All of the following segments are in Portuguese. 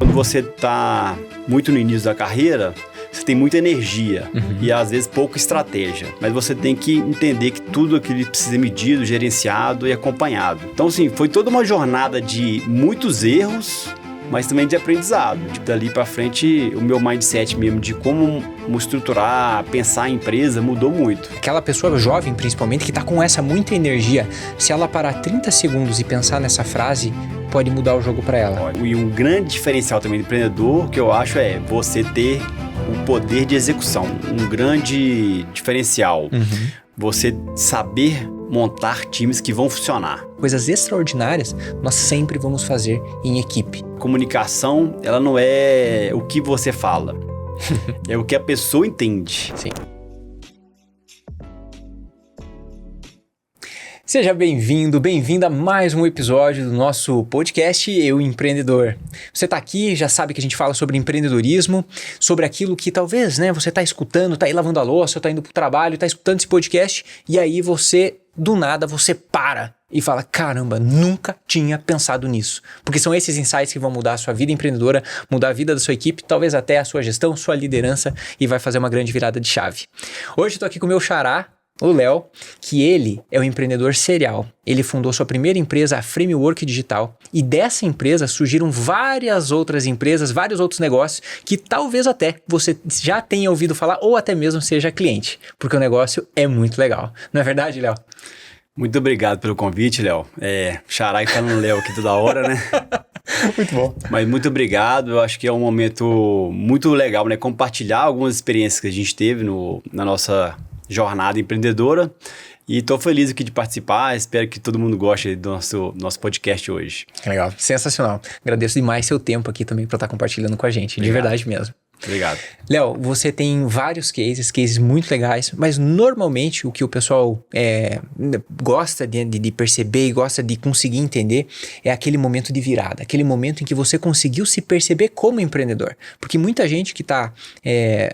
Quando você está muito no início da carreira, você tem muita energia e às vezes pouca estratégia. Mas você tem que entender que tudo aquilo precisa ser medido, gerenciado e acompanhado. Então, assim, foi toda uma jornada de muitos erros, mas também de aprendizado. Dali para frente, o meu mindset mesmo de como estruturar, pensar a empresa mudou muito. Aquela pessoa jovem, principalmente, que está com essa muita energia, se ela parar 30 segundos e pensar nessa frase, pode mudar o jogo para ela. E um grande diferencial também do empreendedor, que eu acho, é você ter o poder de execução. Um grande diferencial. Você saber montar times que vão funcionar. Coisas extraordinárias nós sempre vamos fazer em equipe. Comunicação, ela não é o que você fala, é o que a pessoa entende. Sim. Seja bem-vindo, bem-vinda a mais um episódio do nosso podcast Eu Empreendedor. Você está aqui, já sabe que a gente fala sobre empreendedorismo, sobre aquilo que talvez você está escutando, está aí lavando a louça, está indo para o trabalho, está escutando esse podcast e aí você, do nada, você para e fala, caramba, nunca tinha pensado nisso. Porque são esses insights que vão mudar a sua vida empreendedora, mudar a vida da sua equipe, talvez até a sua gestão, sua liderança e vai fazer uma grande virada de chave. Hoje eu estou aqui com o meu xará, o Léo, que ele é um empreendedor serial. Ele fundou sua primeira empresa, a Framework Digital, e dessa empresa surgiram várias outras empresas, vários outros negócios que talvez até você já tenha ouvido falar ou até mesmo seja cliente, porque o negócio é muito legal. Não é verdade, Léo? Muito obrigado pelo convite, Léo. Xará e falando Léo aqui toda hora, né? Muito bom. Mas muito obrigado, eu acho que é um momento muito legal, né? Compartilhar algumas experiências que a gente teve na nossa jornada empreendedora e estou feliz aqui de participar, espero que todo mundo goste do nosso podcast hoje. Legal, sensacional. Agradeço demais seu tempo aqui também para estar compartilhando com a gente, Obrigado. De verdade mesmo. Obrigado. Léo, você tem vários cases muito legais, mas normalmente o que o pessoal gosta de perceber e gosta de conseguir entender é aquele momento de virada, aquele momento em que você conseguiu se perceber como empreendedor. Porque muita gente que está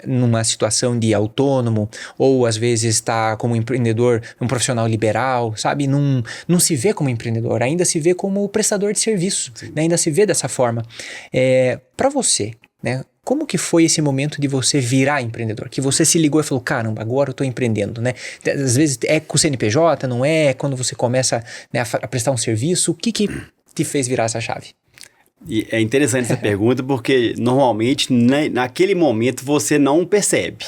numa situação de autônomo ou às vezes está como empreendedor, um profissional liberal, sabe? Não se vê como empreendedor, ainda se vê como prestador de serviço, né? Ainda se vê dessa forma. Para você, né? Como que foi esse momento de você virar empreendedor? Que você se ligou e falou, caramba, agora eu estou empreendendo, né? Às vezes é com o CNPJ, não é? Quando você começa, né, a prestar um serviço, o que te fez virar essa chave? E é interessante essa pergunta porque normalmente naquele momento você não percebe.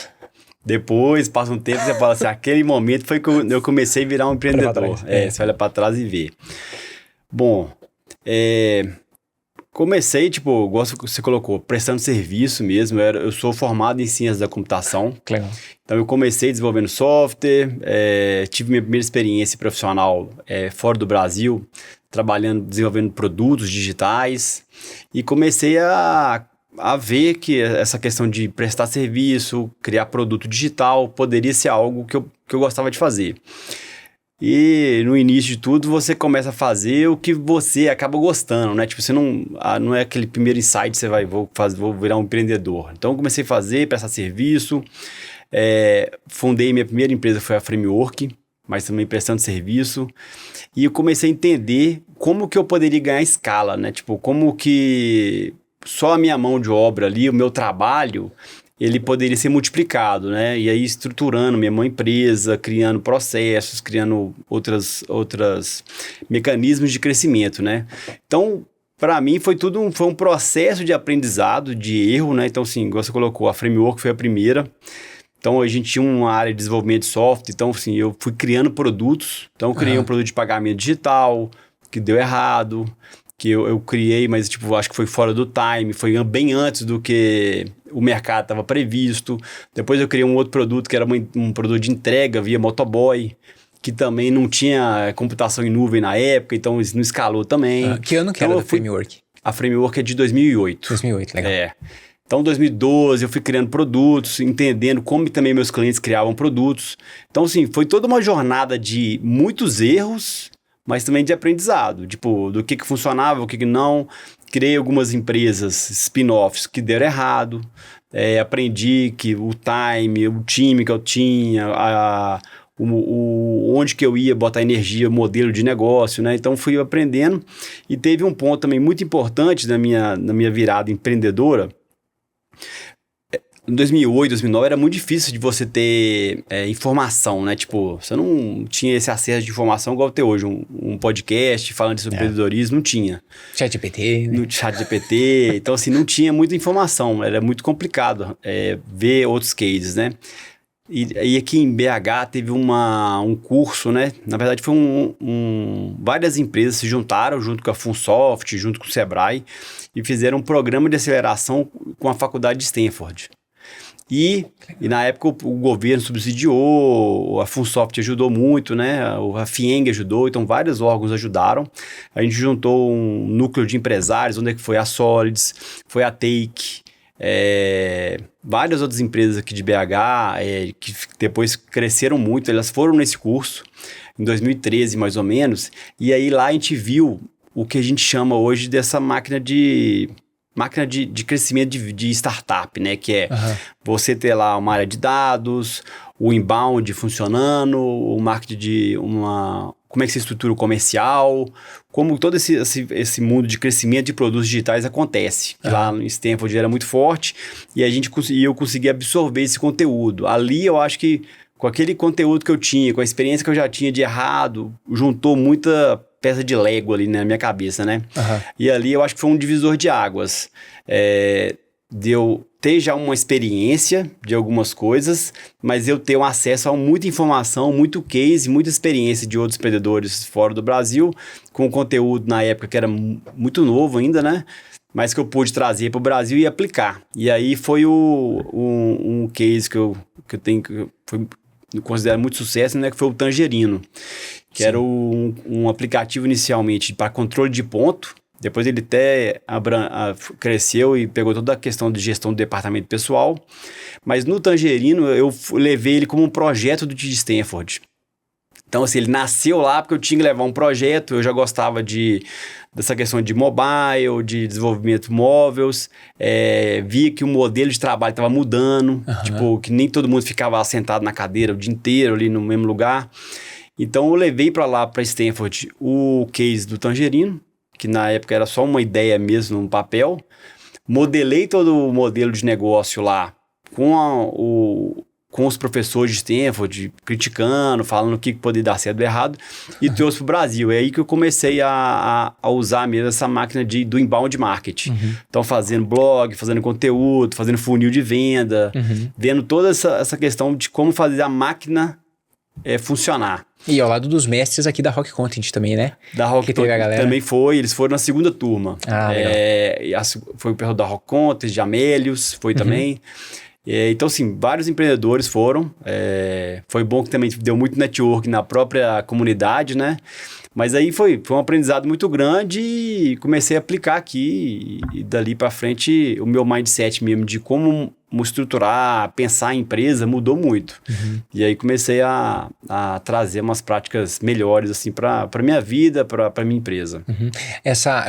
Depois, passa um tempo e você fala assim, aquele momento foi que eu comecei a virar um empreendedor. Você olha para trás e vê. Bom, comecei, gosto que você colocou, prestando serviço mesmo. Eu sou formado em ciências da computação. Legal. Então, eu comecei desenvolvendo software, tive minha primeira experiência profissional fora do Brasil, desenvolvendo produtos digitais. E comecei a ver que essa questão de prestar serviço, criar produto digital, poderia ser algo que eu gostava de fazer. E no início de tudo, você começa a fazer o que você acaba gostando, né? Você não é aquele primeiro insight, você vou virar um empreendedor. Então, eu comecei a prestar serviço, fundei minha primeira empresa, foi a Framework, mas também prestando serviço. E eu comecei a entender como que eu poderia ganhar escala, né? Como que só a minha mão de obra ali, o meu trabalho, ele poderia ser multiplicado, né? E aí estruturando minha empresa, criando processos, criando outras mecanismos de crescimento, né? Então, para mim foi um processo de aprendizado, de erro, né? Então, assim, igual você colocou, a Framework foi a primeira. Então, a gente tinha uma área de desenvolvimento de software. Então, assim, eu fui criando produtos. Então, eu criei um produto de pagamento digital, que deu errado, que eu criei, mas acho que foi fora do time, foi bem antes do que o mercado estava previsto. Depois eu criei um outro produto que era um produto de entrega via motoboy, que também não tinha computação em nuvem na época, então isso não escalou também. Que ano que era a Framework? A Framework é de 2008. 2008, legal. Então, em 2012, eu fui criando produtos, entendendo como também meus clientes criavam produtos. Então, assim, foi toda uma jornada de muitos erros, mas também de aprendizado, do que funcionava, o que não. Criei algumas empresas, spin-offs, que deram errado. Aprendi que o time que eu tinha, onde que eu ia botar energia, modelo de negócio, né? Então fui aprendendo e teve um ponto também muito importante na minha virada empreendedora. Em 2008, 2009 era muito difícil de você ter informação, né? Tipo, você não tinha esse acesso de informação igual tem hoje. Um podcast falando sobre empreendedorismo, não tinha. ChatGPT, né? No ChatGPT. Então, assim, não tinha muita informação. Era muito complicado ver outros cases, né? E aqui em BH teve um curso, né? Na verdade, foi várias empresas se juntaram junto com a Funsoft, junto com o Sebrae, e fizeram um programa de aceleração com a faculdade de Stanford. E na época o governo subsidiou, a Funsoft ajudou muito, né? A FIENG ajudou, então vários órgãos ajudaram. A gente juntou um núcleo de empresários, onde é que foi a Solids, foi a Take, várias outras empresas aqui de BH, que depois cresceram muito, elas foram nesse curso, em 2013 mais ou menos, e aí lá a gente viu o que a gente chama hoje dessa máquina de crescimento de startup, né? Que é você ter lá uma área de dados, o inbound funcionando, o marketing como é que você estrutura o comercial, como todo esse mundo de crescimento de produtos digitais acontece. Lá no Stanford era muito forte e eu consegui absorver esse conteúdo. Ali eu acho que com aquele conteúdo que eu tinha, com a experiência que eu já tinha de errado, juntou muita peça de Lego ali na minha cabeça, né? E ali eu acho que foi um divisor de águas. De eu ter já uma experiência de algumas coisas, mas eu ter um acesso a muita informação, muito case, muita experiência de outros empreendedores fora do Brasil, com conteúdo na época que era muito novo ainda, né? Mas que eu pude trazer para o Brasil e aplicar. E aí foi um case que eu tenho, que eu considero muito sucesso, né? Que foi o Tangerino, que era um aplicativo inicialmente para controle de ponto. Depois ele até cresceu e pegou toda a questão de gestão do departamento pessoal. Mas no Tangerino eu levei ele como um projeto do de Stanford. Então assim, ele nasceu lá porque eu tinha que levar um projeto, eu já gostava dessa questão de mobile, de desenvolvimento móveis, via que o modelo de trabalho estava mudando, tipo, que nem todo mundo ficava sentado na cadeira o dia inteiro ali no mesmo lugar. Então eu levei para lá, para Stanford, o case do Tangerino, que na época era só uma ideia mesmo, no papel. Modelei todo o modelo de negócio lá com os professores de Stanford, criticando, falando o que poderia dar certo ou errado, e trouxe para o Brasil. É aí que eu comecei a usar mesmo essa máquina do inbound marketing. Então, fazendo blog, fazendo conteúdo, fazendo funil de venda, vendo toda essa questão de como fazer a máquina funcionar. E ao lado dos mestres aqui da Rock Content também, né? Da Rock Content também foi, eles foram na segunda turma. Legal. Foi o pessoal da Rock Content, de Amélios, foi também. Então, assim, vários empreendedores foram. Foi bom que também deu muito network na própria comunidade, né? Mas aí foi um aprendizado muito grande e comecei a aplicar aqui. E dali para frente, o meu mindset mesmo de como estruturar, pensar em empresa mudou muito. E aí comecei a trazer umas práticas melhores assim para minha vida, para minha empresa.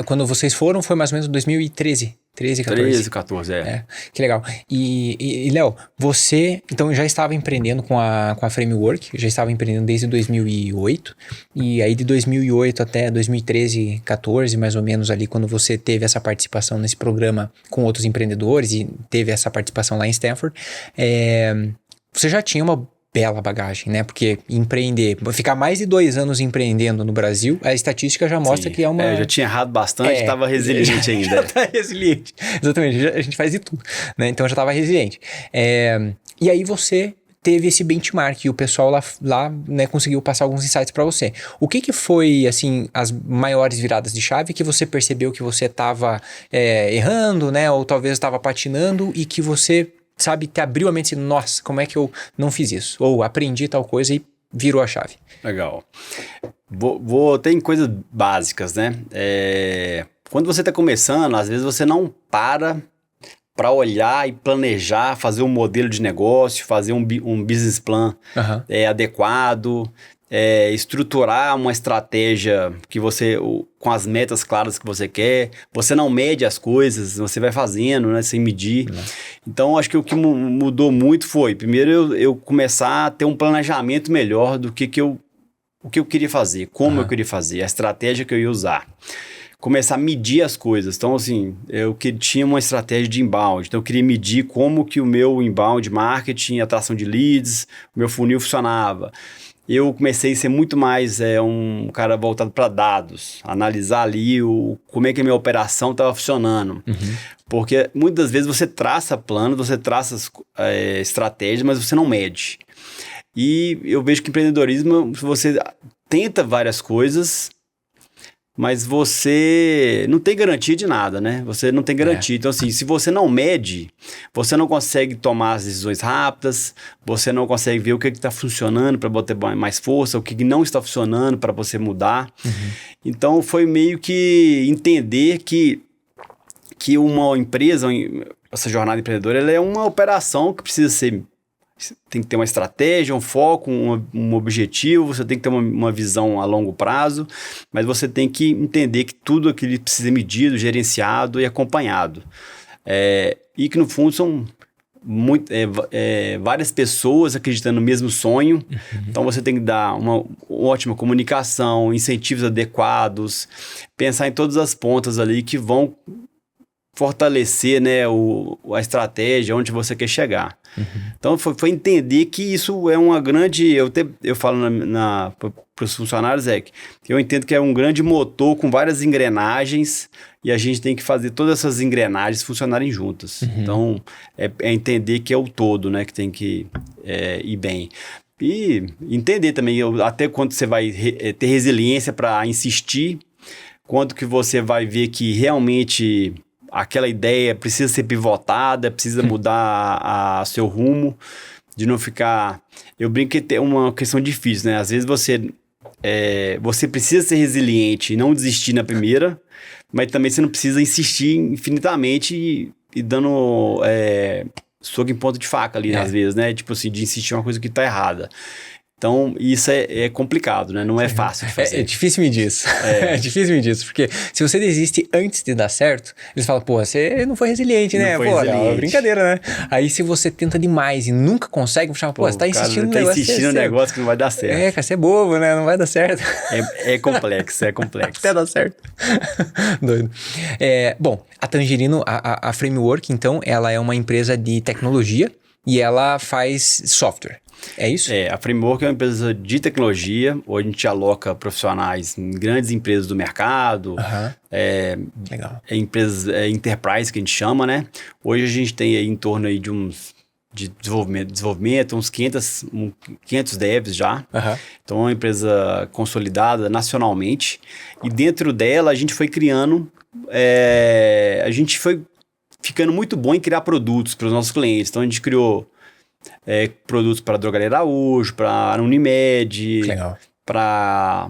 Quando vocês foram, foi mais ou menos 2013? 13, 14, que legal. E Léo, você então já estava empreendendo com a Framework, já estava empreendendo desde 2008, e aí de 2008 até 2013, 14, mais ou menos ali, quando você teve essa participação nesse programa com outros empreendedores e teve essa participação lá em Stanford, você já tinha uma bela bagagem, né? Porque ficar mais de 2 anos empreendendo no Brasil, a estatística já mostra que é uma... eu já tinha errado bastante, estava resiliente ainda. Já tá resiliente, exatamente, a gente faz de tudo, né? Então já estava resiliente. E aí você teve esse benchmark e o pessoal lá né, conseguiu passar alguns insights para você. O que foi, assim, as maiores viradas de chave que você percebeu que você estava errando, né? Ou talvez estava patinando e que você... sabe, te abriu a mente assim, nossa, como é que eu não fiz isso? Ou aprendi tal coisa e virou a chave. Legal. Tem coisas básicas, né? Quando você está começando, às vezes você não para olhar e planejar, fazer um modelo de negócio, fazer um business plan adequado. estruturar uma estratégia que com as metas claras que você quer, você não mede as coisas, você vai fazendo, né, sem medir. Então, acho que o que mudou muito foi, primeiro, eu começar a ter um planejamento melhor do o que eu queria fazer, como eu queria fazer, a estratégia que eu ia usar. Começar a medir as coisas. Então, assim, tinha uma estratégia de inbound. Então, eu queria medir como que o meu inbound marketing, atração de leads, o meu funil funcionava. Eu comecei a ser muito mais um cara voltado para dados, analisar ali como é que a minha operação estava funcionando. Porque muitas vezes você traça plano, você traça estratégias, mas você não mede. E eu vejo que empreendedorismo, você tenta várias coisas, mas você não tem garantia de nada, né? Você não tem garantia. Então, assim, se você não mede, você não consegue tomar as decisões rápidas, você não consegue ver o que está funcionando para botar mais força, o que não está funcionando para você mudar. Então, foi meio que entender que uma empresa, essa jornada empreendedora, ela é uma operação que precisa ser... Tem que ter uma estratégia, um foco, um objetivo, você tem que ter uma visão a longo prazo, mas você tem que entender que tudo aquilo precisa ser medido, gerenciado e acompanhado. E que no fundo são várias pessoas acreditando no mesmo sonho, então você tem que dar uma ótima comunicação, incentivos adequados, pensar em todas as pontas ali que vão fortalecer, né, a estratégia, onde você quer chegar. Então, foi entender que isso é uma grande... Eu falo para os funcionários, que eu entendo que é um grande motor com várias engrenagens e a gente tem que fazer todas essas engrenagens funcionarem juntas. Então, é entender que é o todo, né, que tem que ir bem. E entender também até quando você vai ter resiliência para insistir, quando que você vai ver que realmente... aquela ideia precisa ser pivotada, precisa mudar seu rumo, de não ficar... Eu brinco que é uma questão difícil, né? Às vezes você precisa ser resiliente e não desistir na primeira, mas também você não precisa insistir infinitamente e dando soco em ponta de faca ali, às vezes, né? Tipo assim, de insistir em uma coisa que tá errada. Então, isso é complicado, né? Não é fácil de fazer. É difícil medir isso. É difícil medir isso, porque se você desiste antes de dar certo, eles falam, pô, você não foi resiliente, né? Pô, é brincadeira, né? Aí, se você tenta demais e nunca consegue, você fala, pô, você tá insistindo no negócio. Tá insistindo no negócio que não vai dar certo. Cara, você é bobo, né? Não vai dar certo. É complexo. Até dar certo. Doido. Bom, a Tangerino, a Framework, então, ela é uma empresa de tecnologia e ela faz software. É isso? A Framework é uma empresa de tecnologia. Hoje a gente aloca profissionais em grandes empresas do mercado. Legal. Empresas enterprise que a gente chama, né? Hoje a gente tem aí em torno aí de desenvolvimento, uns 500 devs já. Então é uma empresa consolidada nacionalmente. E dentro dela a gente foi criando... a gente foi ficando muito bom em criar produtos para os nossos clientes. Então a gente criou... produtos para Drogaria Araújo, para Unimed, para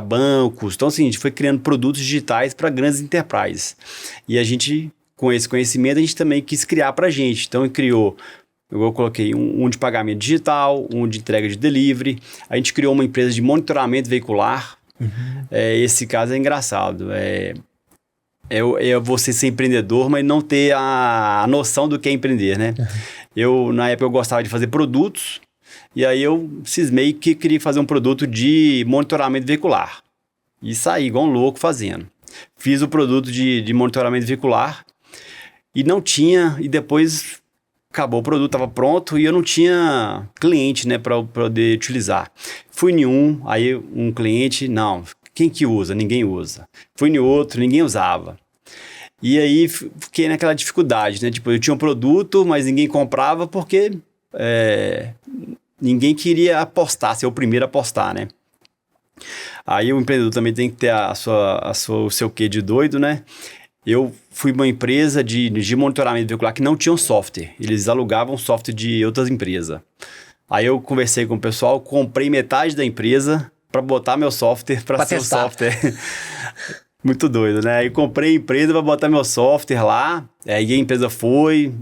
bancos. Então, assim, a gente foi criando produtos digitais para grandes enterprises. E a gente, com esse conhecimento, a gente também quis criar para a gente. Então, eu coloquei um de pagamento digital, um de entrega de delivery. A gente criou uma empresa de monitoramento veicular. Esse caso é engraçado. É você ser empreendedor, mas não ter a noção do que é empreender, né? Na época, eu gostava de fazer produtos, e aí eu cismei que queria fazer um produto de monitoramento veicular. E saí igual um louco fazendo. Fiz o produto de monitoramento veicular, e não tinha, e depois acabou o produto, estava pronto, e eu não tinha cliente, né, para poder utilizar. Fui em aí um cliente, não, quem que usa? Ninguém usa. Fui em outro, ninguém usava. E aí fiquei naquela dificuldade, né? Tipo, eu tinha um produto, mas ninguém comprava porque ninguém queria apostar, ser o primeiro a apostar, né? Aí o empreendedor também tem que ter o seu quê de doido, né? Eu fui uma empresa de monitoramento veicular que não tinha um software. Eles alugavam software de outras empresas. Aí eu conversei com o pessoal, comprei metade da empresa para botar meu software para ser o software. Muito doido, né? Aí comprei a empresa para botar meu software lá, aí a empresa foi,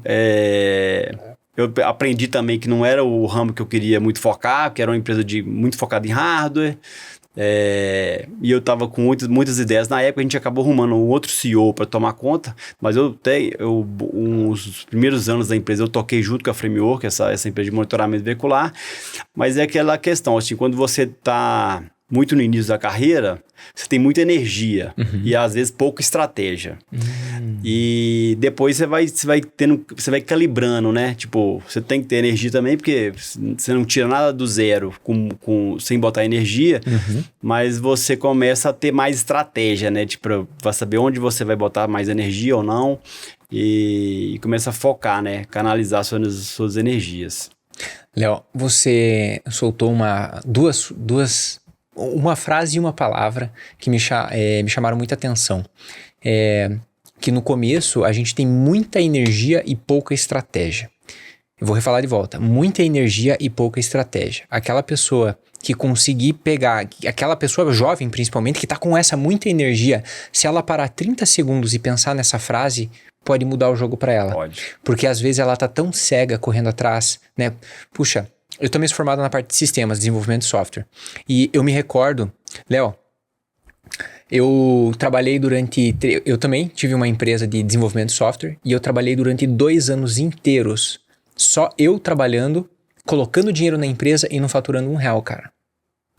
eu aprendi também que não era o ramo que eu queria muito focar, que era uma empresa muito focada em hardware. E eu tava com muitas ideias. Na época a gente acabou arrumando um outro CEO para tomar conta, mas uns primeiros anos da empresa eu toquei junto com a Framework, essa empresa de monitoramento veicular. Mas é aquela questão, assim, quando você tá muito no início da carreira, você tem muita energia e às vezes pouca estratégia. E depois você vai calibrando, né? Tipo, você tem que ter energia também, porque você não tira nada do zero sem botar energia, mas você começa a ter mais estratégia, né? Tipo, pra saber onde você vai botar mais energia ou não e começa a focar, né? Canalizar suas energias. Léo, você soltou uma frase e uma palavra que me chamaram muita atenção. Que no começo a gente tem muita energia e pouca estratégia. Eu vou refalar de volta. Muita energia e pouca estratégia. Aquela pessoa que conseguir pegar, aquela pessoa jovem principalmente, que está com essa muita energia, se ela parar 30 segundos e pensar nessa frase, pode mudar o jogo para ela. Pode. Porque às vezes ela tá tão cega correndo atrás, né? Puxa, eu tô mesmo formado na parte de sistemas, desenvolvimento de software. E eu me recordo, Léo, eu também tive uma empresa de desenvolvimento de software e eu trabalhei durante 2 anos inteiros, só eu trabalhando, colocando dinheiro na empresa e não faturando R$1, cara.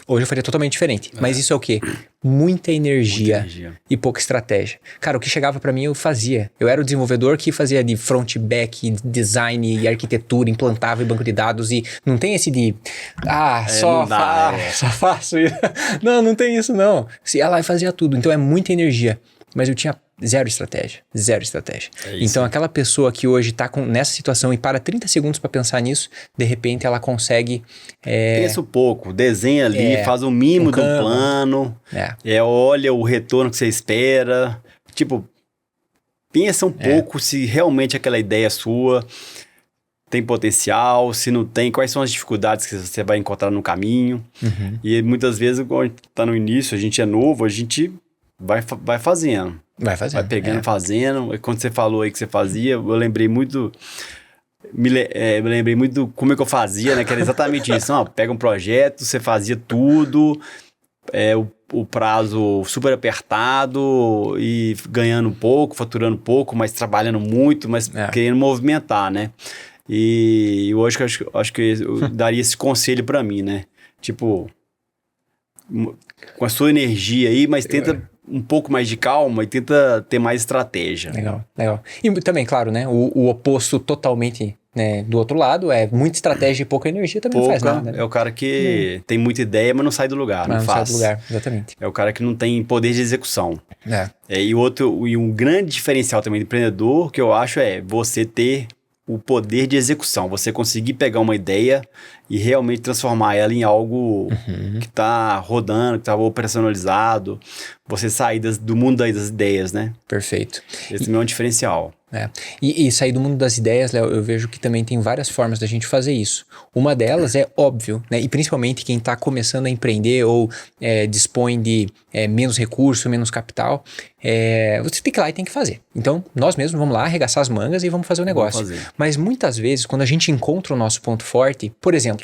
Hoje eu faria totalmente diferente. Mas isso é o quê? Muita energia e pouca estratégia. Cara, o que chegava pra mim eu fazia. Eu era o desenvolvedor que fazia de front, back, design e arquitetura, implantava em banco de dados e não tem esse de... só faço isso. Não tem isso não. Se ela fazia tudo. Então é muita energia. Mas eu tinha zero estratégia. Então aquela pessoa que hoje tá nessa situação e para 30 segundos para pensar nisso, de repente ela consegue... Pensa um pouco, desenha ali, faz o mínimo de um plano, olha o retorno que você espera. Tipo, pensa um pouco se realmente aquela ideia sua tem potencial, se não tem, quais são as dificuldades que você vai encontrar no caminho. E muitas vezes, quando a gente tá no início, a gente é novo, a gente... Vai fazendo. Vai pegando, fazendo. E quando você falou aí que você fazia, eu lembrei muito... Me lembrei muito do como é que eu fazia, né? Que era exatamente isso. Pega um projeto, você fazia tudo, o prazo super apertado e ganhando pouco, faturando pouco, mas trabalhando muito, mas querendo movimentar, né? E hoje acho que eu daria esse conselho pra mim, né? Tipo, com a sua energia aí, mas tenta... um pouco mais de calma e tenta ter mais estratégia. Legal. E também, claro, né? O oposto totalmente, né, do outro lado é muita estratégia e pouca energia também não faz nada. Né? É o cara que tem muita ideia, mas não sai do lugar. Não faz. Sai do lugar, exatamente. É o cara que não tem poder de execução. E um grande diferencial também do empreendedor que eu acho é você ter o poder de execução, você conseguir pegar uma ideia e realmente transformar ela em algo que está rodando, que está operacionalizado, você sair do mundo das ideias, né? Perfeito. Esse também é um diferencial. E sair do mundo das ideias, Léo, eu vejo que também tem várias formas da gente fazer isso. Uma delas é óbvio, né? E principalmente quem está começando a empreender ou dispõe de menos recurso, menos capital, você tem que ir lá e tem que fazer. Então, nós mesmos vamos lá arregaçar as mangas e vamos fazer o negócio. Mas muitas vezes, quando a gente encontra o nosso ponto forte, por exemplo,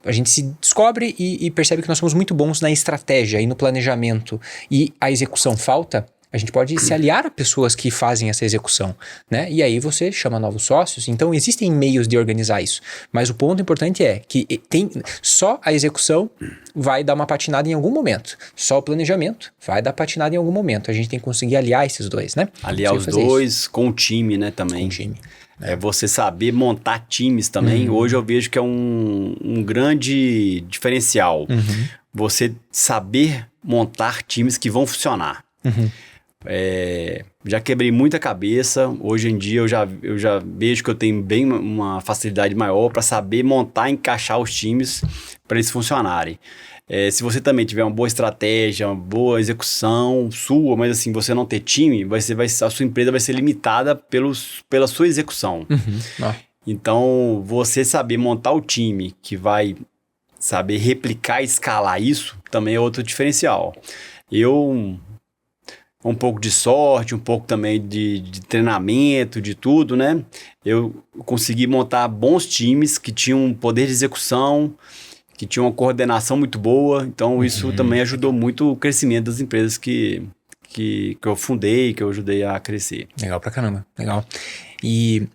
a gente se descobre e percebe que nós somos muito bons na estratégia e no planejamento e a execução falta, a gente pode se aliar a pessoas que fazem essa execução, né? E aí você chama novos sócios. Então, existem meios de organizar isso. Mas o ponto importante é que só a execução vai dar uma patinada em algum momento. Só o planejamento vai dar patinada em algum momento. A gente tem que conseguir aliar esses dois, né? Aliar os dois com o time, né? Também. Com o time. É você saber montar times também. Hoje eu vejo que é um grande diferencial. Você saber montar times que vão funcionar. Já quebrei muita cabeça. Hoje em dia eu já vejo que eu tenho bem uma facilidade maior para saber montar e encaixar os times para eles funcionarem. Se você também tiver uma boa estratégia, uma boa execução sua, mas assim, você não ter time, a sua empresa vai ser limitada pela sua execução. Então, você saber montar o time que vai saber replicar e escalar isso também é outro diferencial. um pouco de sorte, um pouco também de treinamento, de tudo, né? Eu consegui montar bons times que tinham um poder de execução, que tinham uma coordenação muito boa. Então, isso também ajudou muito o crescimento das empresas que eu fundei, que eu ajudei a crescer. Legal pra caramba, legal. E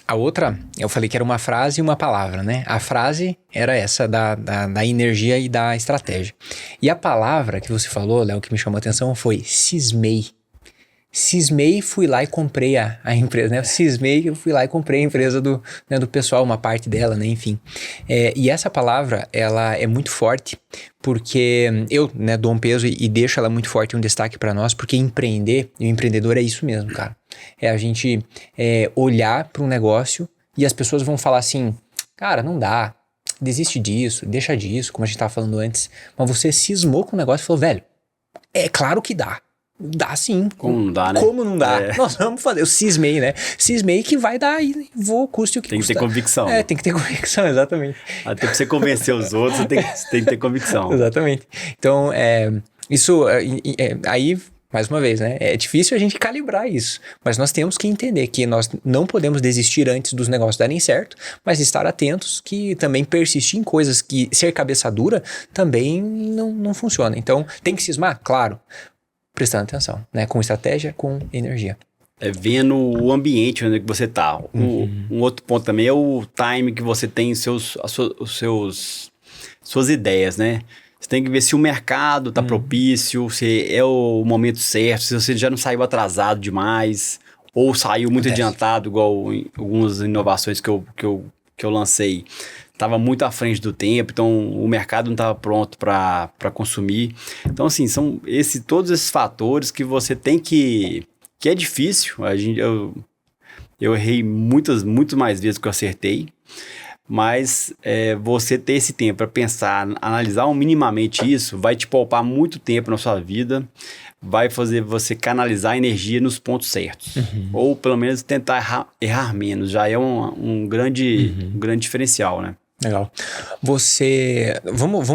a outra, eu falei que era uma frase e uma palavra, né? A frase era essa da energia e da estratégia. E a palavra que você falou, Léo, que me chamou a atenção foi cismei. Cismei, fui lá e comprei a empresa, né? Cismei, eu fui lá e comprei a empresa do pessoal, uma parte dela, né? Enfim. E essa palavra, ela é muito forte, porque eu, né, dou um peso e deixo ela muito forte, um destaque para nós, porque empreender, e o empreendedor é isso mesmo, cara. É a gente olhar para um negócio e as pessoas vão falar assim, cara, não dá, desiste disso, deixa disso, como a gente tava falando antes. Mas você cismou com o negócio e falou, velho, é claro que dá. Dá sim. Como não dá, né? Como não dá? Nós vamos fazer. Eu cismei, né? Cismei que vai dar e vou, custe o que Tem que custar. ter convicção. Tem que ter convicção, exatamente. Até pra você convencer os outros, você tem que ter convicção. Exatamente. Então, isso aí, mais uma vez, né? É difícil a gente calibrar isso, mas nós temos que entender que nós não podemos desistir antes dos negócios darem certo, mas estar atentos que também persistir em coisas que ser cabeça dura também não funciona. Então, tem que cismar? Claro. Prestando atenção, né? Com estratégia, com energia. Vendo o ambiente onde você tá. Um outro ponto também é o time que você tem suas ideias, né? Você tem que ver se o mercado tá propício, se é o momento certo, se você já não saiu atrasado demais, ou saiu muito adiantado, igual em algumas inovações que eu lancei. Estava muito à frente do tempo, então o mercado não estava pronto para consumir. Então, assim, são todos esses fatores que você tem que é difícil. Eu errei muito mais vezes do que eu acertei, mas você ter esse tempo para pensar, analisar minimamente isso, vai te poupar muito tempo na sua vida, vai fazer você canalizar a energia nos pontos certos. Ou pelo menos tentar errar menos, já é um grande diferencial, né? Legal. Vamos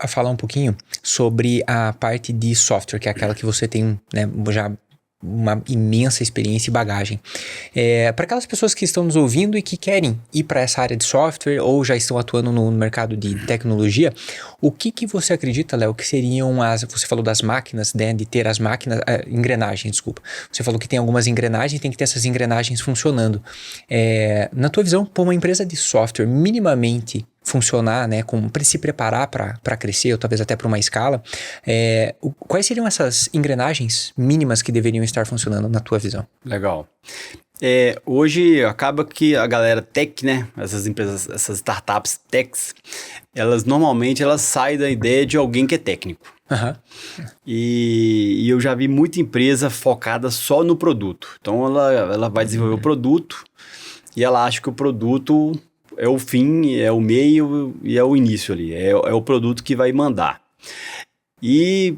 falar um pouquinho sobre a parte de software, que é aquela que você tem, né, já uma imensa experiência e bagagem. Para aquelas pessoas que estão nos ouvindo e que querem ir para essa área de software ou já estão atuando no mercado de tecnologia, o que você acredita, Léo, que seriam você falou das máquinas, né, de ter as máquinas, engrenagens, desculpa. Você falou que tem algumas engrenagens, tem que ter essas engrenagens funcionando. Na tua visão, para uma empresa de software minimamente funcionar, né, para se preparar para crescer, ou talvez até para uma escala, quais seriam essas engrenagens mínimas que deveriam estar funcionando na tua visão? Legal. Hoje acaba que a galera tech, né, essas empresas, essas startups techs, normalmente saem da ideia de alguém que é técnico. E eu já vi muita empresa focada só no produto. Então ela vai desenvolver o produto e ela acha que o produto é o fim, é o meio e é o início ali. É o produto que vai mandar. E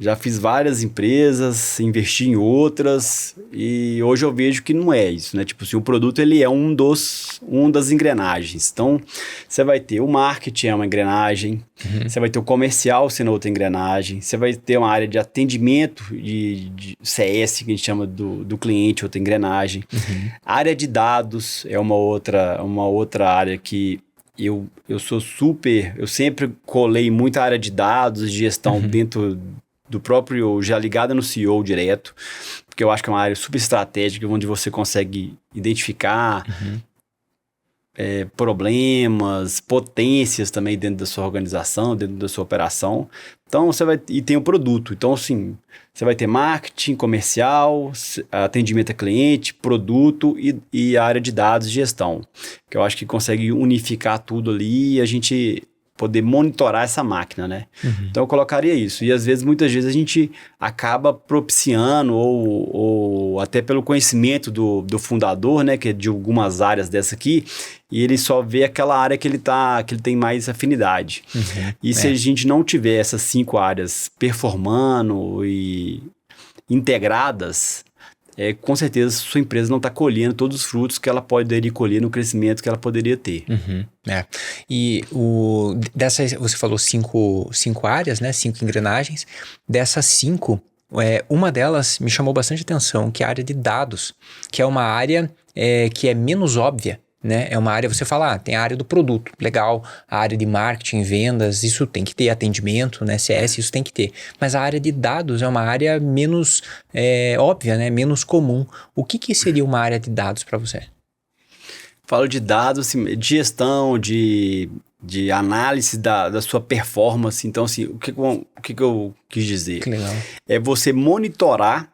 já fiz várias empresas, investi em outras e hoje eu vejo que não é isso, né? Tipo assim, o produto ele é um das engrenagens. Então, você vai ter o marketing, é uma engrenagem. Você vai ter o comercial sendo outra engrenagem. Você vai ter uma área de atendimento de CS, que a gente chama do cliente, outra engrenagem. A área de dados é uma outra área que eu sempre colei muita área de dados, de gestão dentro do próprio, já ligada no CEO direto, porque eu acho que é uma área super estratégica, onde você consegue identificar problemas, potências também dentro da sua organização, dentro da sua operação. Então, e tem o produto. Então, assim, você vai ter marketing, comercial, atendimento a cliente, produto e a área de dados e gestão, que eu acho que consegue unificar tudo ali e a gente poder monitorar essa máquina, né? Então eu colocaria isso. E às vezes, muitas vezes a gente acaba propiciando ou até pelo conhecimento do fundador, né? Que é de algumas áreas dessa aqui, e ele só vê aquela área que ele tem mais afinidade. E se a gente não tiver essas 5 áreas performando e integradas, com certeza sua empresa não está colhendo todos os frutos que ela poderia colher no crescimento que ela poderia ter. E você falou 5 áreas, né? 5 engrenagens. Dessas 5, Uma delas me chamou bastante atenção, que é a área de dados, que é uma área que é menos óbvia, né? É uma área, você fala, tem a área do produto, legal, a área de marketing, vendas, isso tem que ter, atendimento, né? CS, isso tem que ter. Mas a área de dados é uma área menos óbvia, né? Menos comum. O que seria uma área de dados para você? Falo de dados, assim, de gestão, de análise da sua performance. Então, assim, o que eu quis dizer? Que legal. É você monitorar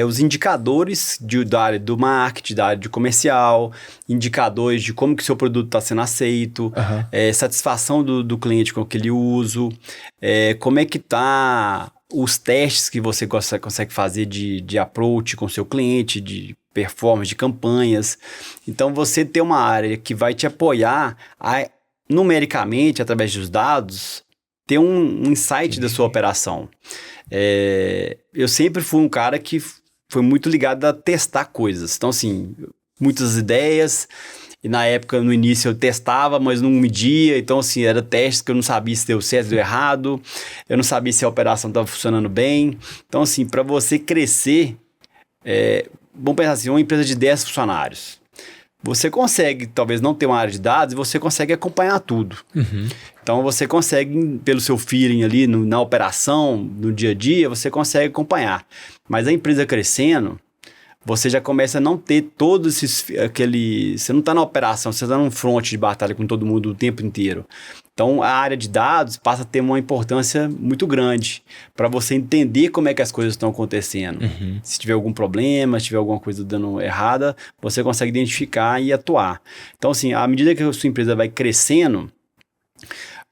os indicadores da área do marketing, da área de comercial, indicadores de como que seu produto está sendo aceito, satisfação do cliente com aquele uso, como é que está os testes que você consegue fazer de approach com seu cliente, de performance, de campanhas. Então, você ter uma área que vai te apoiar numericamente, através dos dados, ter um insight da sua operação. Eu sempre fui um cara que foi muito ligado a testar coisas. Então, assim, muitas ideias, e na época, no início, eu testava, mas não media. Então, assim, era testes que eu não sabia se deu certo ou deu errado. Eu não sabia se a operação estava funcionando bem. Então, assim, para você crescer, vamos pensar assim, uma empresa de 10 funcionários. Você consegue, talvez, não ter uma área de dados e você consegue acompanhar tudo. Uhum. Então, você consegue, pelo seu feeling ali, na operação, no dia a dia, você consegue acompanhar. Mas a empresa crescendo, você já começa a não ter todos você não está na operação, você está num front de batalha com todo mundo o tempo inteiro. Então, a área de dados passa a ter uma importância muito grande para você entender como é que as coisas estão acontecendo. Uhum. Se tiver algum problema, se tiver alguma coisa dando errada, você consegue identificar e atuar. Então, assim, à medida que a sua empresa vai crescendo,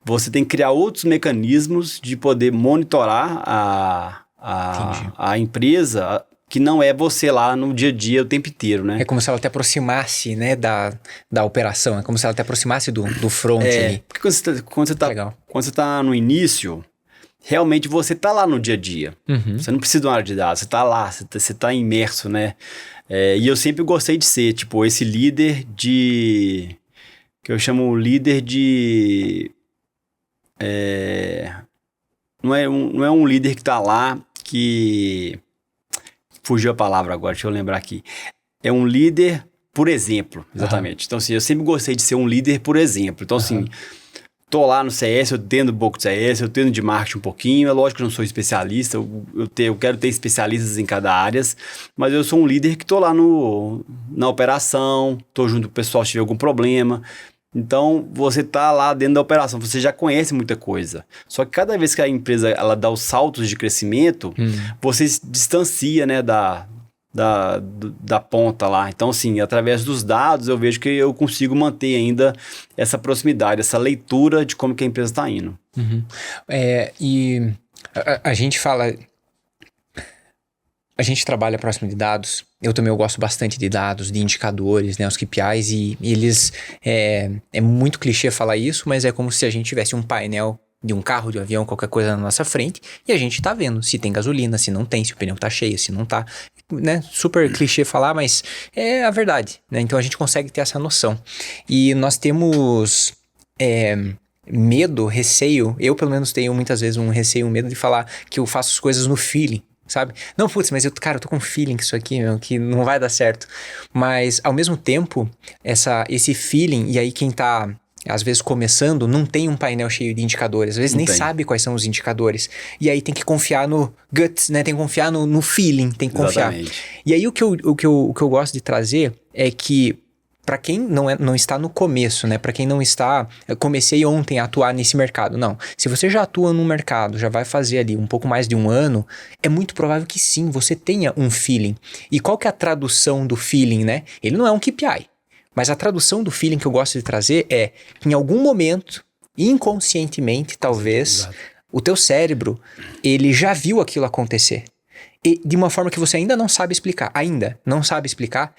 você tem que criar outros mecanismos de poder monitorar a empresa, que não é você lá no dia a dia o tempo inteiro, né? É como se ela te aproximasse, né, da operação, é como se ela te aproximasse do front ali. Porque quando você tá no início, realmente você tá lá no dia a dia. Uhum. Você não precisa de uma área de dados, você tá lá, você tá imerso, né? E eu sempre gostei de ser, tipo, esse líder que eu chamo líder de... Não é um líder que tá lá que... Fugiu a palavra agora, deixa eu lembrar aqui. É um líder por exemplo, exatamente. Então, assim, eu sempre gostei de ser um líder por exemplo. Então, assim, tô lá no CS, eu entendo um pouco de CS, eu entendo de marketing um pouquinho. É lógico que eu não sou especialista, eu quero ter especialistas em cada área, mas eu sou um líder que tô lá na operação, tô junto com o pessoal se tiver algum problema. Então, você tá lá dentro da operação, você já conhece muita coisa. Só que cada vez que a empresa ela dá os saltos de crescimento, você se distancia, né, da ponta lá. Então, assim, através dos dados, eu vejo que eu consigo manter ainda essa proximidade, essa leitura de como que a empresa está indo. E a gente fala... A gente trabalha próximo de dados. Eu também gosto bastante de dados, de indicadores, né, os KPIs, e eles... É muito clichê falar isso, mas é como se a gente tivesse um painel de um carro, de um avião, qualquer coisa na nossa frente, e a gente tá vendo se tem gasolina, se não tem, se o pneu tá cheio, se não tá, né? Super clichê falar, mas é a verdade, né? Então a gente consegue ter essa noção. E nós temos... medo, receio, eu pelo menos tenho muitas vezes um receio, um medo de falar que eu faço as coisas no feeling, sabe? Não, putz, mas eu tô com feeling que isso aqui, meu, que não vai dar certo. Mas, ao mesmo tempo, esse feeling, e aí quem tá, às vezes, começando, não tem um painel cheio de indicadores. Às vezes nem sabe quais são os indicadores. E aí tem que confiar no guts, né? Tem que confiar no feeling, tem que confiar. Exatamente. E aí o que eu gosto de trazer é que para quem não está no começo, né? Para quem não está... Eu comecei ontem a atuar nesse mercado. Não. Se você já atua no mercado, já vai fazer ali um pouco mais de um ano, é muito provável que sim, você tenha um feeling. E qual que é a tradução do feeling, né? Ele não é um KPI. Mas a tradução do feeling que eu gosto de trazer é que em algum momento, inconscientemente talvez, o teu cérebro, ele já viu aquilo acontecer. E de uma forma que você ainda não sabe explicar,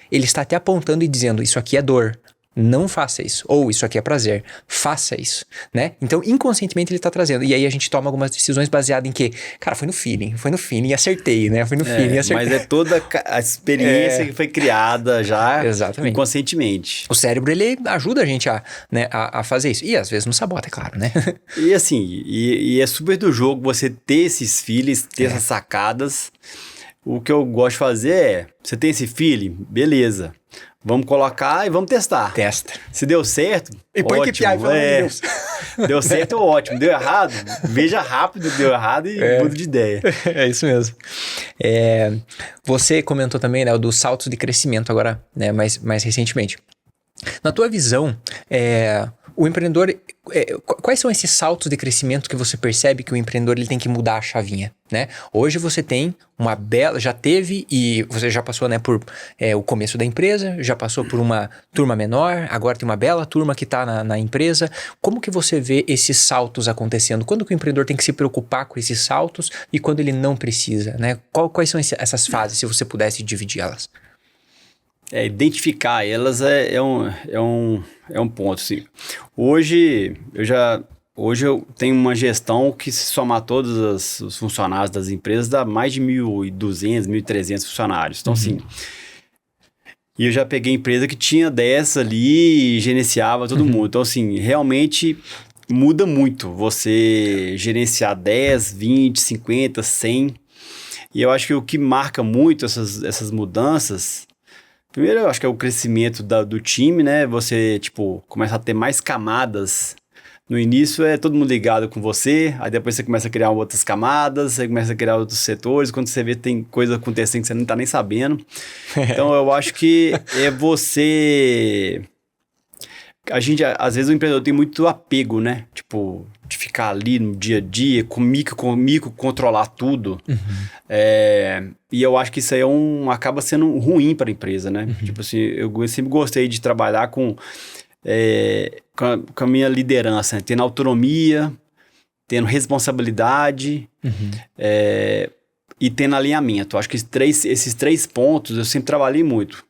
ele está te apontando e dizendo, isso aqui é dor, Não faça isso. Ou isso aqui é prazer. Faça isso, né? Então, inconscientemente ele tá trazendo. E aí a gente toma algumas decisões baseadas em que, cara, foi no feeling e acertei, né? Foi no feeling e acertei. Mas é toda a experiência que foi criada já Exatamente. inconscientemente. O cérebro, ele ajuda a gente a fazer isso. E às vezes não sabota, é claro, né? E assim, e é super do jogo você ter esses feelings, ter essas sacadas. O que eu gosto de fazer é, você tem esse feeling? Beleza. Vamos colocar e vamos testar. Testa. Se deu certo, E põe ótimo. KPI, pelo amor de Deus. Deu certo, ótimo. Deu errado, veja rápido, deu errado e muda de ideia. É isso mesmo. Você comentou também, né, dos saltos de crescimento agora, né, mais recentemente. Na tua visão, o empreendedor, quais são esses saltos de crescimento que você percebe que o empreendedor ele tem que mudar a chavinha, né? Hoje você tem uma bela, já teve e você já passou, né, por o começo da empresa, já passou por uma turma menor, agora tem uma bela turma que está na empresa. Como que você vê esses saltos acontecendo? Quando que o empreendedor tem que se preocupar com esses saltos e quando ele não precisa, né? Quais são essas fases, se você pudesse dividir elas? Identificar elas é um ponto, sim. Hoje eu tenho uma gestão que, se somar todos os funcionários das empresas, dá mais de 1.200, 1.300 funcionários. Então, assim, e eu já peguei empresa que tinha 10 ali e gerenciava todo mundo. Então, assim, realmente muda muito você gerenciar 10, 20, 50, 100. E eu acho que o que marca muito essas mudanças... Primeiro, eu acho que é o crescimento do time, né? Você, começa a ter mais camadas. No início é todo mundo ligado com você, aí depois você começa a criar outras camadas, você começa a criar outros setores, quando você vê tem coisa acontecendo que você não tá nem sabendo. Então, eu acho que é você... A gente, às vezes, o empreendedor tem muito apego, né? De ficar ali no dia a dia, comigo controlar tudo. E eu acho que isso aí acaba sendo ruim para a empresa, né? Eu sempre gostei de trabalhar com a minha liderança, né? Tendo autonomia, tendo responsabilidade e tendo alinhamento. Eu acho que esses três pontos eu sempre trabalhei muito.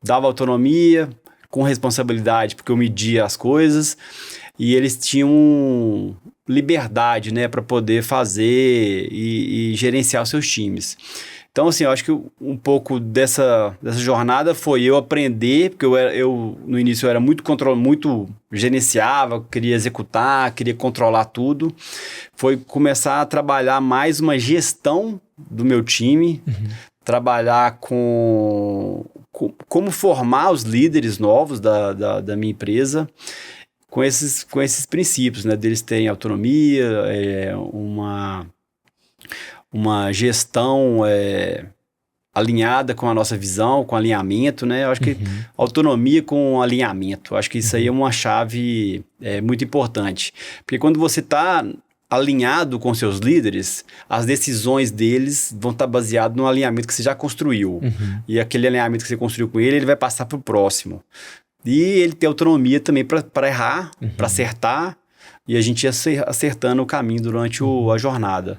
Dava autonomia, com responsabilidade, porque eu media as coisas e eles tinham liberdade, né, para poder fazer e gerenciar os seus times. Então, assim, eu acho que um pouco dessa jornada foi eu aprender, porque eu no início eu era muito gerenciava, queria executar, queria controlar tudo. Foi começar a trabalhar mais uma gestão do meu time, trabalhar como formar os líderes novos da minha empresa com esses princípios, né? Deles terem autonomia, uma gestão alinhada com a nossa visão, com alinhamento, né? Eu acho que autonomia com alinhamento, eu acho que isso aí é uma chave muito importante. Porque quando você está alinhado com seus líderes, as decisões deles vão estar baseadas no alinhamento que você já construiu. E aquele alinhamento que você construiu com ele vai passar para o próximo. E ele tem autonomia também para errar, para acertar, e a gente ia acertando o caminho durante a jornada.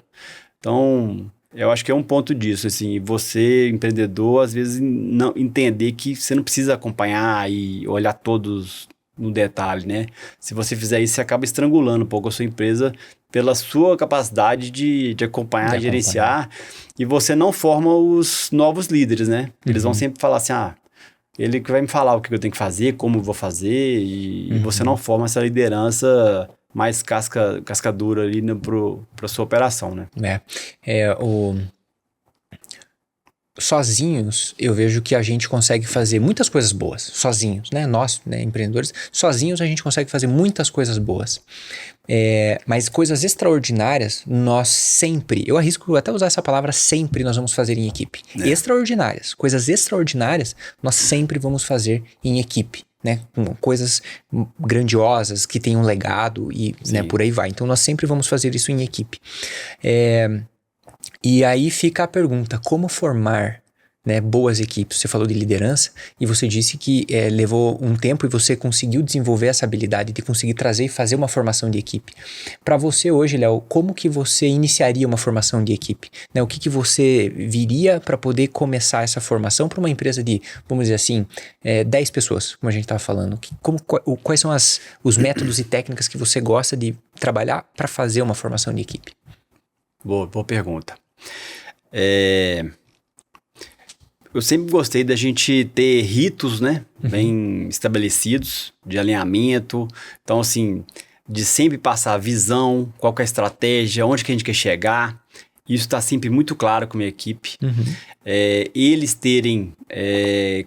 Então, eu acho que é um ponto disso, assim, você, empreendedor, às vezes não entender que você não precisa acompanhar e olhar todos no detalhe, né? Se você fizer isso, você acaba estrangulando um pouco a sua empresa pela sua capacidade de acompanhar, gerenciar, e você não forma os novos líderes, né? Eles vão sempre falar assim, ele que vai me falar o que eu tenho que fazer, como eu vou fazer, e você não forma essa liderança mais casca dura ali para sua operação, né? Sozinhos, eu vejo que a gente consegue fazer muitas coisas boas, sozinhos, né? Nós, né, empreendedores, sozinhos a gente consegue fazer muitas coisas boas. Mas coisas extraordinárias, nós sempre, eu arrisco até usar essa palavra sempre, nós vamos fazer em equipe. Extraordinárias, coisas extraordinárias, nós sempre vamos fazer em equipe, né? Coisas grandiosas, que tenham um legado e, né, por aí vai. Então, nós sempre vamos fazer isso em equipe. E aí fica a pergunta, como formar né, boas equipes. Você falou de liderança e você disse que levou um tempo e você conseguiu desenvolver essa habilidade de conseguir trazer e fazer uma formação de equipe. Para você hoje, Léo, como que você iniciaria uma formação de equipe? Né, o que você viria para poder começar essa formação para uma empresa de, vamos dizer assim, 10 pessoas, como a gente estava falando? Quais são os métodos e técnicas que você gosta de trabalhar para fazer uma formação de equipe? Boa pergunta. Eu sempre gostei da gente ter ritos, né, bem estabelecidos, de alinhamento. Então, assim, de sempre passar a visão, qual que é a estratégia, onde que a gente quer chegar. Isso está sempre muito claro com a minha equipe. Eles terem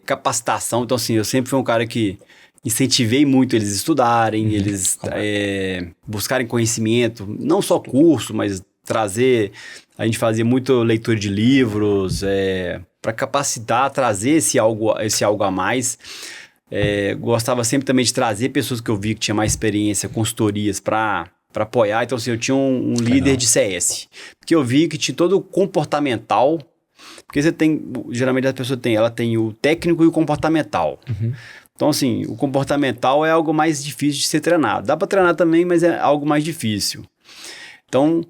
capacitação. Então, assim, eu sempre fui um cara que incentivei muito eles estudarem, eles buscarem conhecimento, não só curso, mas trazer... A gente fazia muito leitura de livros, para capacitar, trazer esse algo a mais. Gostava sempre também de trazer pessoas que eu vi que tinham mais experiência, consultorias para apoiar. Então, assim, eu tinha um líder de CS, porque eu vi que tinha todo o comportamental, porque você tem, geralmente a pessoa ela tem o técnico e o comportamental. Então, assim, o comportamental é algo mais difícil de ser treinado. Dá para treinar também, mas é algo mais difícil. Então,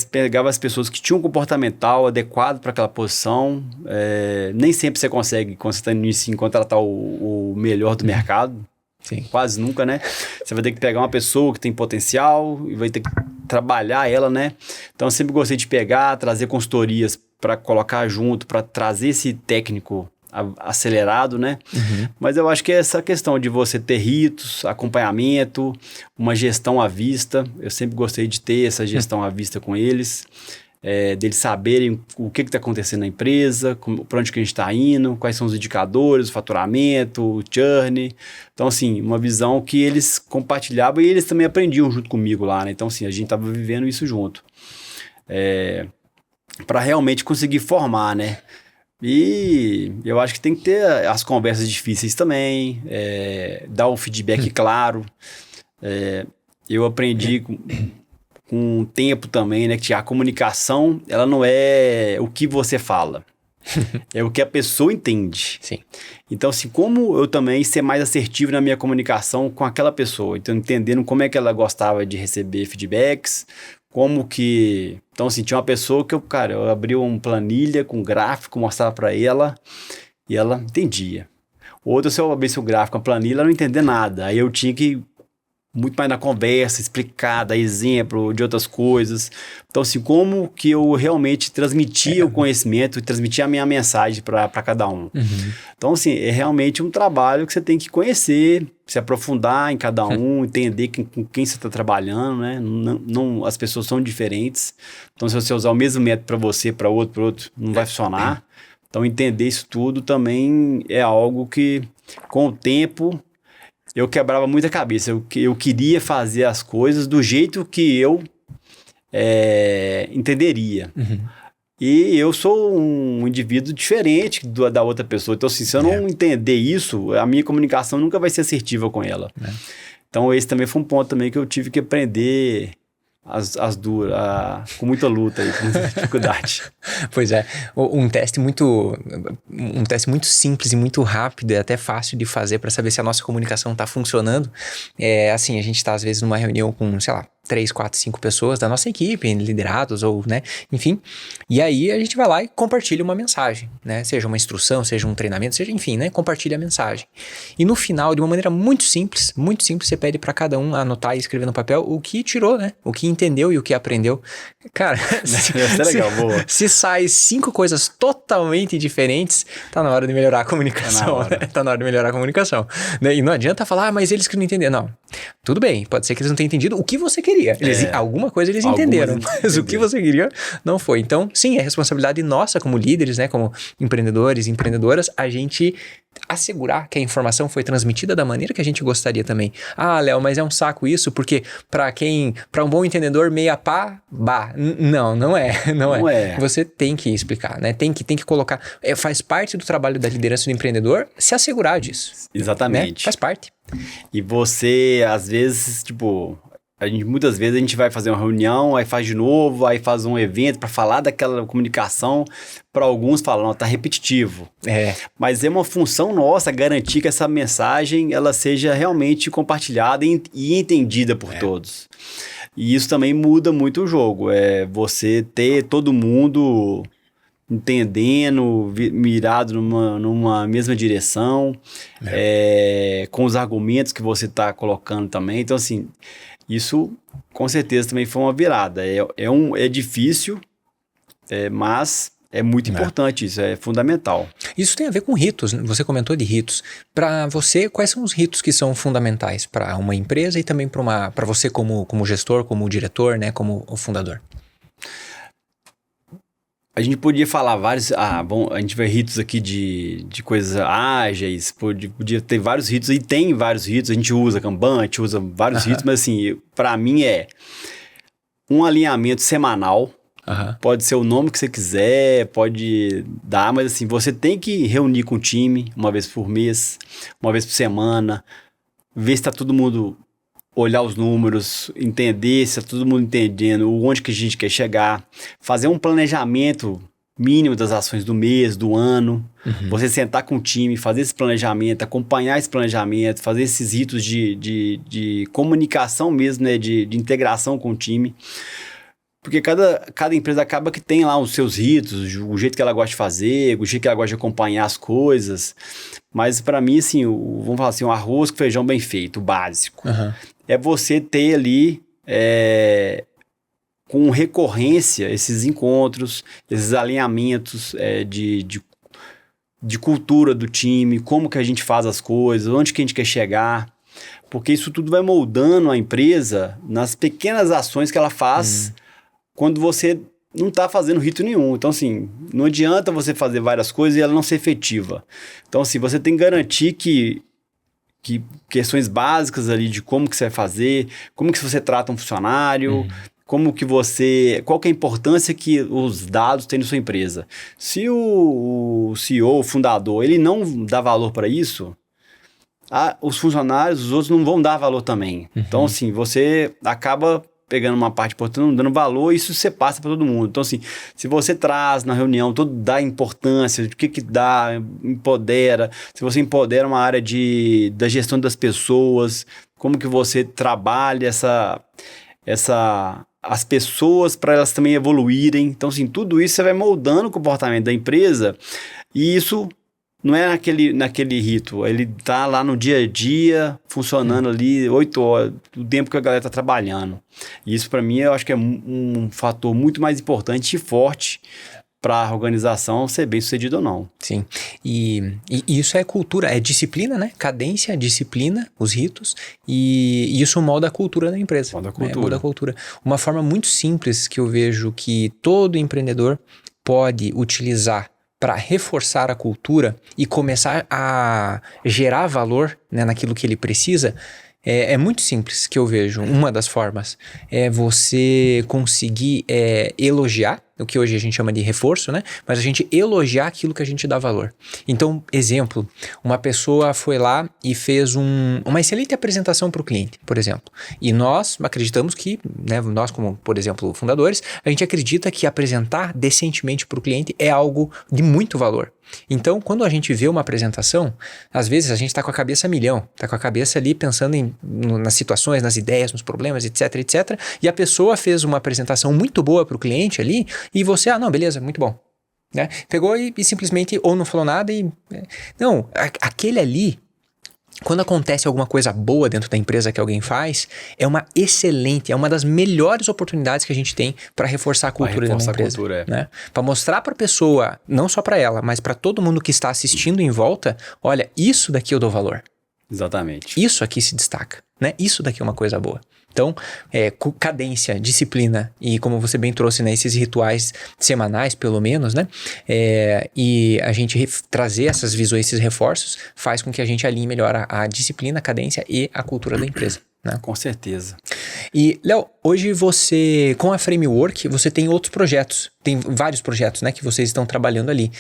pegava as pessoas que tinham um comportamental adequado para aquela posição. Nem sempre você consegue, quando você está no início, contratar o melhor do mercado. Sim. Quase nunca, né? Você vai ter que pegar uma pessoa que tem potencial e vai ter que trabalhar ela, né? Então, eu sempre gostei de trazer consultorias para colocar junto, para trazer esse técnico acelerado, né? Mas eu acho que é essa questão de você ter ritos, acompanhamento, uma gestão à vista. Eu sempre gostei de ter essa gestão à vista com eles, deles saberem o que está acontecendo na empresa, para onde que a gente está indo, quais são os indicadores, o faturamento, o churn. Então, assim, uma visão que eles compartilhavam e eles também aprendiam junto comigo lá, né? Então, assim, a gente estava vivendo isso junto. Para realmente conseguir formar, né? E eu acho que tem que ter as conversas difíceis também, dar um feedback claro. Eu aprendi com o tempo também, né, que a comunicação, ela não é o que você fala, é o que a pessoa entende. Sim. Então, assim, como eu também ser mais assertivo na minha comunicação com aquela pessoa, então entendendo como é que ela gostava de receber feedbacks, como que... Então, assim, tinha uma pessoa que eu abri uma planilha com gráfico, mostrava para ela e ela entendia. Outra, se eu abrisse o gráfico, a planilha, ela não entendia nada. Aí eu tinha que, muito mais na conversa, explicar, dar exemplo de outras coisas. Então, assim, como que eu realmente transmitia o conhecimento e transmitia a minha mensagem para cada um. Então, assim, é realmente um trabalho que você tem que conhecer, se aprofundar em cada um, entender com quem você está trabalhando, né? Não, as pessoas são diferentes. Então, se você usar o mesmo método para você, para outro, não vai funcionar. Então, entender isso tudo também é algo que, com o tempo, eu quebrava muita cabeça. Eu queria fazer as coisas do jeito que eu entenderia. E eu sou um indivíduo diferente da outra pessoa. Então, assim, se eu não entender isso, a minha comunicação nunca vai ser assertiva com ela. Então, esse também foi um ponto também que eu tive que aprender as duas, com muita luta e com muita dificuldade. Pois é, um teste muito simples e muito rápido, é até fácil de fazer para saber se a nossa comunicação está funcionando. Assim, a gente está às vezes numa reunião com, sei lá, 3, 4, 5 pessoas da nossa equipe, liderados ou, né, enfim. E aí a gente vai lá e compartilha uma mensagem, né? Seja uma instrução, seja um treinamento, seja, enfim, né? Compartilha a mensagem. E no final, de uma maneira muito simples, você pede para cada um anotar e escrever no papel o que tirou, né? O que entendeu e o que aprendeu. Cara, se sai 5 coisas totalmente diferentes, tá na hora de melhorar a comunicação. Tá na hora de melhorar a comunicação. E não adianta falar, mas eles que não entenderam. Não. Tudo bem, pode ser que eles não tenham entendido o que você queria. Alguma coisa eles entenderam, mas o que você queria não foi. Então, sim, é responsabilidade nossa como líderes, né, como empreendedores e empreendedoras, a gente assegurar que a informação foi transmitida da maneira que a gente gostaria também. Ah, Léo, mas é um saco isso, porque para um bom entendedor, meia pá, bah. Não é. Você tem que explicar, né? Tem que colocar. Faz parte do trabalho da liderança do empreendedor se assegurar disso. Exatamente. Né? Faz parte. E você, às vezes, tipo... Muitas vezes a gente vai fazer uma reunião, aí faz de novo, aí faz um evento para falar daquela comunicação. Para alguns falam, não, tá repetitivo. Mas é uma função nossa garantir que essa mensagem ela seja realmente compartilhada e entendida por todos. E isso também muda muito o jogo. Você ter todo mundo entendendo, mirado numa mesma direção, com os argumentos que você está colocando também. Então, assim, isso com certeza também foi uma virada. É difícil, mas é muito importante isso, é fundamental. Isso tem a ver com ritos, né? Você comentou de ritos. Para você, quais são os ritos que são fundamentais para uma empresa e também para você como gestor, como diretor, né, como o fundador? A gente podia falar vários... a gente vê ritos aqui de coisas ágeis, podia ter vários ritos, e tem vários ritos, a gente usa Kanban, a gente usa vários ritos, mas assim, para mim um alinhamento semanal, pode ser o nome que você quiser, pode dar, mas assim, você tem que reunir com o time uma vez por mês, uma vez por semana, ver se está todo mundo... olhar os números, entender se está todo mundo entendendo onde que a gente quer chegar, fazer um planejamento mínimo das ações do mês, do ano, você sentar com o time, fazer esse planejamento, acompanhar esse planejamento, fazer esses ritos de comunicação mesmo, né, de integração com o time, porque cada empresa acaba que tem lá os seus ritos, o jeito que ela gosta de fazer, o jeito que ela gosta de acompanhar as coisas, mas para mim, assim, vamos falar assim, um arroz com feijão bem feito, o básico. É você ter ali, com recorrência, esses encontros, esses alinhamentos de cultura do time, como que a gente faz as coisas, onde que a gente quer chegar, porque isso tudo vai moldando a empresa nas pequenas ações que ela faz quando você não está fazendo rito nenhum. Então, assim, não adianta você fazer várias coisas e ela não ser efetiva. Então, assim, você tem que garantir que questões básicas ali de como que você vai fazer, como que você trata um funcionário, qual que é a importância que os dados têm na sua empresa. Se o CEO, o fundador, ele não dá valor para isso, os funcionários, os outros não vão dar valor também. Então, assim, você acaba pegando uma parte importante, não dando valor, isso você passa para todo mundo. Então, assim, se você traz na reunião, dá importância, o que dá, empodera, se você empodera uma área da gestão das pessoas, como que você trabalha as pessoas para elas também evoluírem. Então, assim, tudo isso você vai moldando o comportamento da empresa e isso não é naquele rito, ele tá lá no dia a dia, funcionando ali 8 horas, o tempo que a galera tá trabalhando. E isso para mim eu acho que é um fator muito mais importante e forte para a organização ser bem sucedida ou não. Sim, e isso é cultura, é disciplina, né? Cadência, disciplina, os ritos, e isso molda a cultura da empresa. Molda a cultura. Uma forma muito simples que eu vejo que todo empreendedor pode utilizar para reforçar a cultura e começar a gerar valor, né, naquilo que ele precisa, é muito simples que eu vejo. Uma das formas é você conseguir elogiar, o que hoje a gente chama de reforço, né? Mas a gente elogiar aquilo que a gente dá valor. Então, exemplo, uma pessoa foi lá e fez uma excelente apresentação para o cliente, por exemplo. E nós acreditamos que, né, nós como, por exemplo, fundadores, a gente acredita que apresentar decentemente para o cliente é algo de muito valor. Então, quando a gente vê uma apresentação, às vezes a gente está com a cabeça a milhão, está com a cabeça ali pensando nas situações, nas ideias, nos problemas, etc, etc. E a pessoa fez uma apresentação muito boa para o cliente ali e você, não, beleza, muito bom. Né? Pegou e simplesmente ou não falou nada e... Não, aquele ali... Quando acontece alguma coisa boa dentro da empresa que alguém faz, é uma das melhores oportunidades que a gente tem para reforçar a cultura da empresa. Né? Para mostrar para a pessoa, não só para ela, mas para todo mundo que está assistindo em volta, olha, isso daqui eu dou valor. Exatamente. Isso aqui se destaca, né? Isso daqui é uma coisa boa. Então, cadência, disciplina e como você bem trouxe, né, esses rituais semanais, pelo menos, né? E a gente trazer essas visões, esses reforços, faz com que a gente alinhe melhor a disciplina, a cadência e a cultura da empresa. Né? Com certeza. E, Léo, hoje você, com a Framework, você tem outros projetos, tem vários projetos, né, que vocês estão trabalhando ali.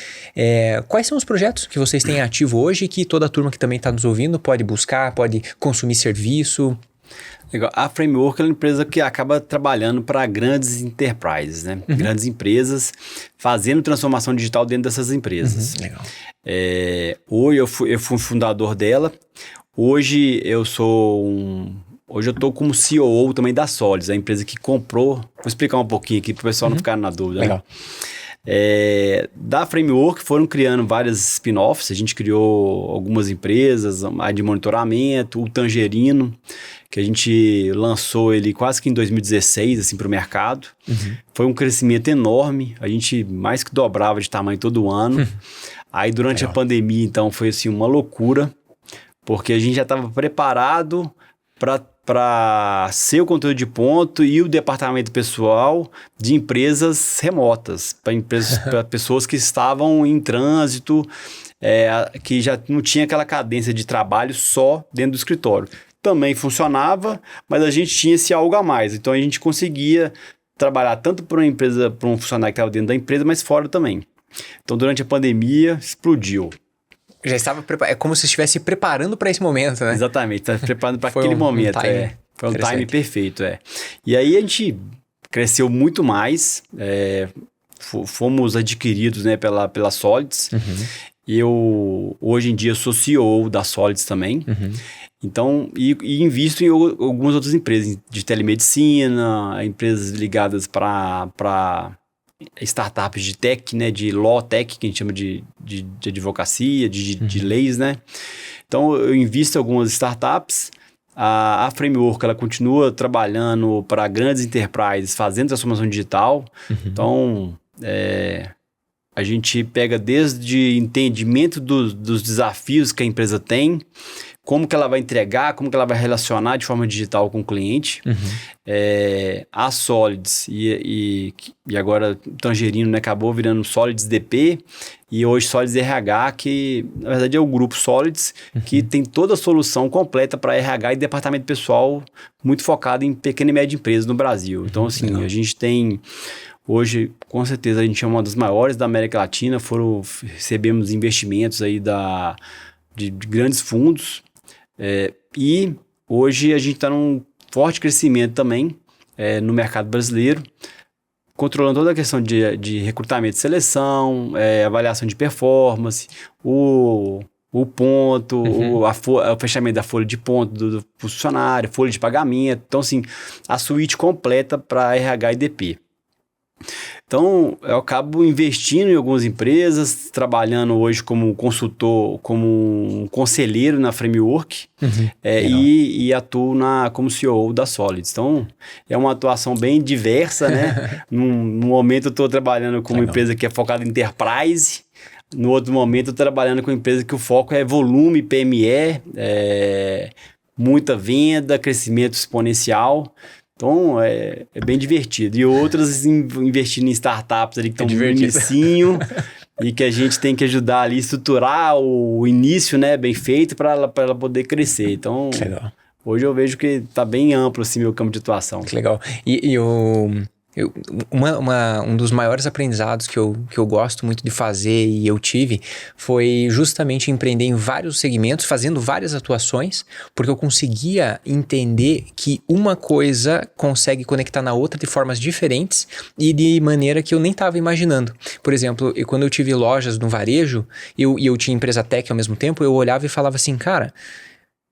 Quais são os projetos que vocês têm ativo hoje que toda a turma que também está nos ouvindo pode buscar, pode consumir serviço? Legal. A Framework é uma empresa que acaba trabalhando para grandes enterprises, né? Grandes empresas, fazendo transformação digital dentro dessas empresas. Legal. Hoje eu fui fundador dela. Hoje eu estou como COO também da Solids, a empresa que comprou. Vou explicar um pouquinho aqui para o pessoal não ficar na dúvida. Legal. Né? Da Framework foram criando várias spin-offs. A gente criou algumas empresas, a de monitoramento, o Tangerino, que a gente lançou ele quase que em 2016 assim, para o mercado. Foi um crescimento enorme, a gente mais que dobrava de tamanho todo ano. Aí durante a pandemia, então, foi assim uma loucura, porque a gente já estava preparado para ser o controle de ponto e o departamento pessoal de empresas remotas, para pessoas que estavam em trânsito, que já não tinha aquela cadência de trabalho só dentro do escritório. Também funcionava, mas a gente tinha esse algo a mais. Então a gente conseguia trabalhar tanto para uma empresa, para um funcionário que estava dentro da empresa, mas fora também. Então durante a pandemia explodiu. Já estava é como se estivesse preparando para esse momento, né? Exatamente, está preparando para aquele momento. Foi um time perfeito. E aí a gente cresceu muito mais, fomos adquiridos, né, pela Solids. Eu, hoje em dia, sou CEO da Solids também. Então, e invisto em algumas outras empresas de telemedicina, empresas ligadas para startups de tech, né, de law tech, que a gente chama de advocacia, de leis, né? Então, eu invisto em algumas startups. A Framework, ela continua trabalhando para grandes enterprises, fazendo transformação digital. Então, a gente pega desde entendimento dos desafios que a empresa tem, como que ela vai entregar, como que ela vai relacionar de forma digital com o cliente. A Solids e agora o Tangerino, né, acabou virando Solids DP e hoje Solids RH, que na verdade é o grupo Solids, que tem toda a solução completa para RH e departamento pessoal, muito focado em pequena e média empresa no Brasil. Então, assim, a gente tem... Hoje, com certeza, a gente é uma das maiores da América Latina, recebemos investimentos aí de grandes fundos, e hoje a gente está num forte crescimento também no mercado brasileiro, controlando toda a questão de recrutamento e seleção, avaliação de performance, o ponto, o fechamento da folha de ponto do funcionário, folha de pagamento. Então, assim, a suíte completa para RH e DP. Então, eu acabo investindo em algumas empresas, trabalhando hoje como consultor, como um conselheiro na Framework, e atuo como CEO da Solids. Então, é uma atuação bem diversa, né? No momento eu estou trabalhando com uma empresa que é focada em enterprise, no outro momento eu estou trabalhando com uma empresa que o foco é volume, PME, muita venda, crescimento exponencial. Então, é bem divertido. E outras investindo em startups ali que estão no inicinho e que a gente tem que ajudar ali a estruturar o início, né, bem feito para ela poder crescer. Então, hoje eu vejo que está bem amplo assim, meu campo de atuação. Que legal. Um dos maiores aprendizados que eu gosto muito de fazer e eu tive foi justamente empreender em vários segmentos, fazendo várias atuações, porque eu conseguia entender que uma coisa consegue conectar na outra de formas diferentes e de maneira que eu nem estava imaginando. Por exemplo, quando eu tive lojas no varejo e eu tinha empresa tech ao mesmo tempo, eu olhava e falava assim, cara,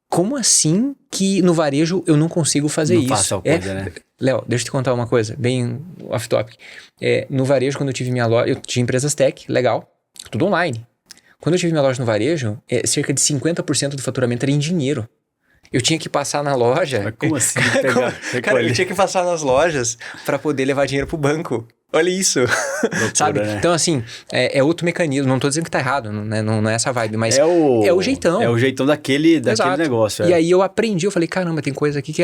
como assim que no varejo eu não consigo fazer isso? Não faço coisa, né? Léo, deixa eu te contar uma coisa, bem off-topic. No varejo, quando eu tive minha loja, eu tinha empresas tech, legal, tudo online. Quando eu tive minha loja no varejo, cerca de 50% do faturamento era em dinheiro. Eu tinha que passar na loja... Mas como assim? Cara, eu tinha que passar nas lojas para poder levar dinheiro pro banco. Olha isso. Loucura, sabe? Né? Então, assim, é outro mecanismo. Não tô dizendo que tá errado, não é essa vibe, mas é o jeitão. É o jeitão daquele negócio. E aí eu aprendi, eu falei, caramba, tem coisa aqui que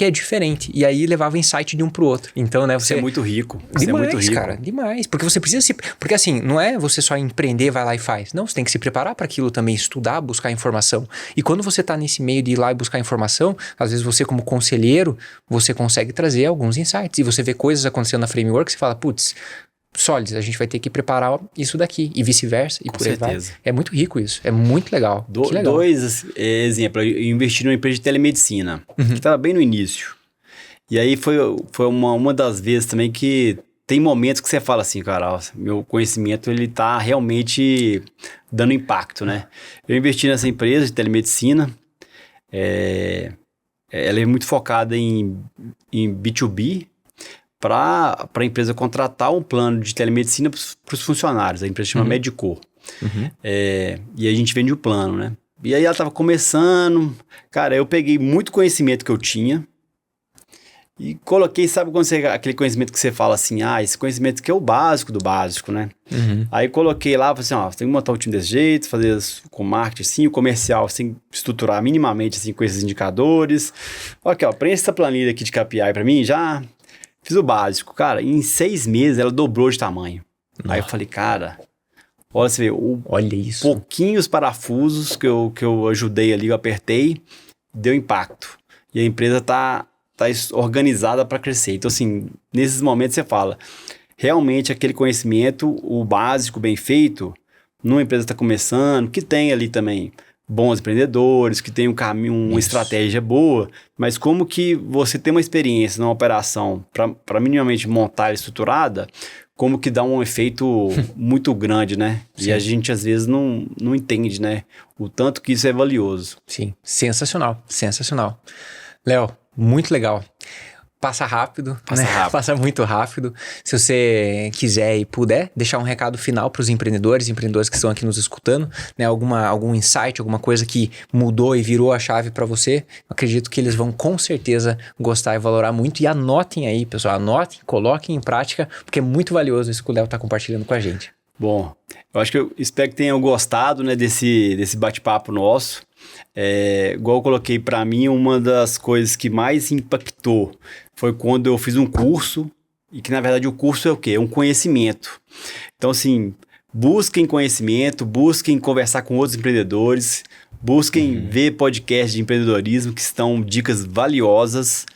é diferente. E aí levava insight de um pro outro. Então, né, você é muito rico. Demais, é muito rico. Cara, demais. Porque você precisa Porque assim, não é você só empreender, vai lá e faz. Não, você tem que se preparar para aquilo também, estudar, buscar informação. E quando você tá nesse meio de ir lá e buscar informação, às vezes você como conselheiro, você consegue trazer alguns insights. E você vê coisas acontecendo na Framework, você fala, putz, sólidas, a gente vai ter que preparar isso daqui e vice-versa e Com por aí vai. certeza. É muito rico isso, é muito legal. Que legal. Dois exemplos. Eu investi numa empresa de telemedicina, que estava bem no início. E aí foi uma das vezes também que tem momentos que você fala assim, cara, meu conhecimento ele tá realmente dando impacto, né? Eu investi nessa empresa de telemedicina, ela é muito focada em B2B, para a empresa contratar um plano de telemedicina para os funcionários. A empresa chama Medicor. E a gente vende o plano, né? E aí ela estava começando. Cara, eu peguei muito conhecimento que eu tinha e coloquei, sabe quando aquele conhecimento que você fala assim, esse conhecimento que é o básico do básico, né? Aí coloquei lá, falei assim, você tem que montar um time desse jeito, fazer com marketing assim, o comercial, você tem que estruturar minimamente assim com esses indicadores. Ok, preenche essa planilha aqui de KPI para mim já. Fiz o básico. Cara, em 6 meses ela dobrou de tamanho. Aí eu falei, cara, olha, você vê, olha isso. Pouquinhos parafusos que eu ajudei ali, eu apertei, deu impacto. E a empresa tá organizada para crescer. Então, assim, nesses momentos você fala, realmente aquele conhecimento, o básico bem feito, numa empresa está começando, que tem ali também bons empreendedores, que tem um caminho, uma estratégia boa, mas como que você tem uma experiência numa operação para minimamente montar e estruturada, como que dá um efeito muito grande, né? Sim. E a gente às vezes não entende, né? O tanto que isso é valioso. Sim, sensacional, sensacional. Léo, muito legal. Passa rápido, Passa muito rápido. Se você quiser e puder, deixar um recado final para os empreendedores que estão aqui nos escutando, né? Algum insight, alguma coisa que mudou e virou a chave para você, acredito que eles vão com certeza gostar e valorar muito. E anotem aí, pessoal, coloquem em prática, porque é muito valioso isso que o Léo está compartilhando com a gente. Bom, eu acho que eu espero que tenham gostado, né, desse bate-papo nosso. Igual eu coloquei, para mim, uma das coisas que mais impactou foi quando eu fiz um curso, e que na verdade o curso é o quê? É um conhecimento. Então, assim, busquem conhecimento, busquem conversar com outros empreendedores, busquem ver podcasts de empreendedorismo que estão dicas valiosas,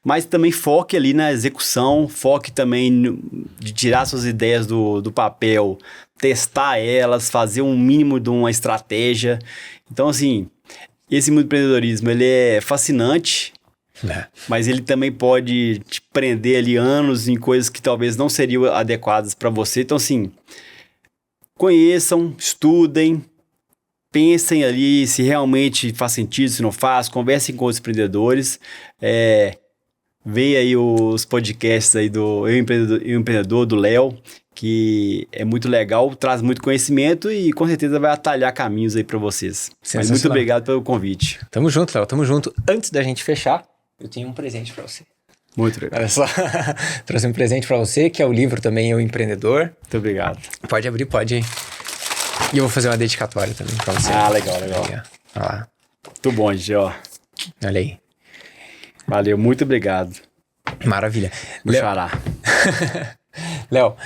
mas também foque ali na execução, foque também de tirar suas ideias do papel, testar elas, fazer um mínimo de uma estratégia. Então, assim, esse mundo do empreendedorismo, ele é fascinante, mas ele também pode te prender ali anos em coisas que talvez não seriam adequadas para você. Então, assim, conheçam, estudem, pensem ali se realmente faz sentido, se não faz, conversem com os empreendedores, veja aí os podcasts aí do Eu Empreendedor, do Léo, que é muito legal, traz muito conhecimento e com certeza vai atalhar caminhos aí para vocês. Mas muito obrigado pelo convite. Tamo junto, Léo, tamo junto. Antes da gente fechar, eu tenho um presente para você. Muito legal. Olha só, trouxe um presente para você, que é o livro também, Eu Empreendedor. Muito obrigado. Pode abrir, pode ir. E eu vou fazer uma dedicatória também para você. Legal. Aí, olha lá. Muito bom, gente, ó. Olha aí. Valeu, muito obrigado. Maravilha. Xará. Léo,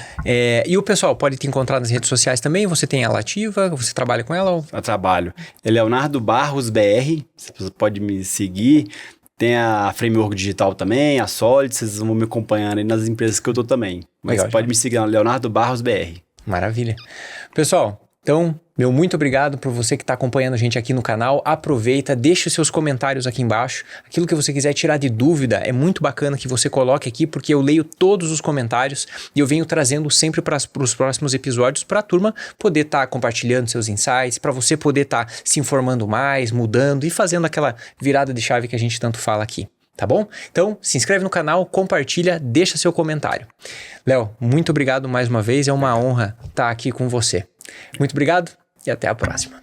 e o pessoal pode te encontrar nas redes sociais também? Você tem ela ativa? Você trabalha com ela? Eu trabalho. É Leonardo Barros BR, você pode me seguir. Tem a Framework Digital também, a Solid, vocês vão me acompanhando aí nas empresas que eu tô também. Mas legal, pode me seguir no Leonardo Barros BR. Maravilha. Pessoal, então, meu muito obrigado por você que está acompanhando a gente aqui no canal. Aproveita, deixe os seus comentários aqui embaixo. Aquilo que você quiser tirar de dúvida, é muito bacana que você coloque aqui, porque eu leio todos os comentários e eu venho trazendo sempre para os próximos episódios para a turma poder estar compartilhando seus insights, para você poder estar se informando mais, mudando e fazendo aquela virada de chave que a gente tanto fala aqui. Tá bom? Então, se inscreve no canal, compartilha, deixa seu comentário. Léo, muito obrigado mais uma vez, é uma honra estar aqui com você. Muito obrigado e até a próxima.